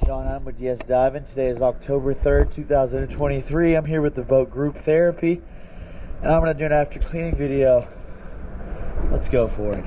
John. I'm with DS Diving. Today is October 3rd, 2023. I'm here with the boat group therapy, and I'm going to do an after cleaning video. Let's go for it.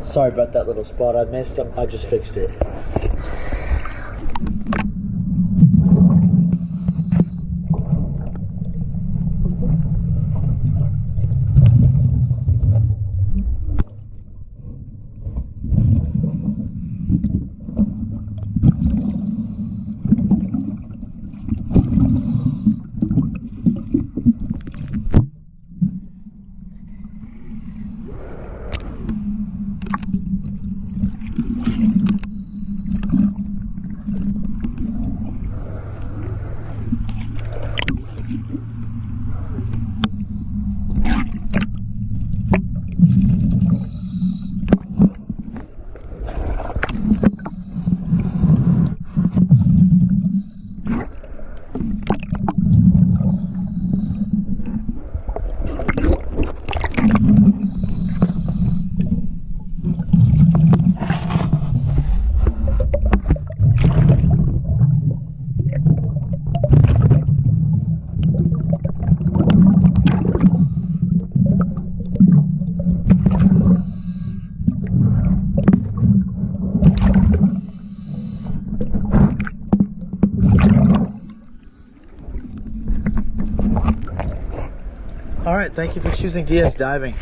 Sorry about that little spot I missed. I just fixed it. Alright, thank you for choosing DS Diving.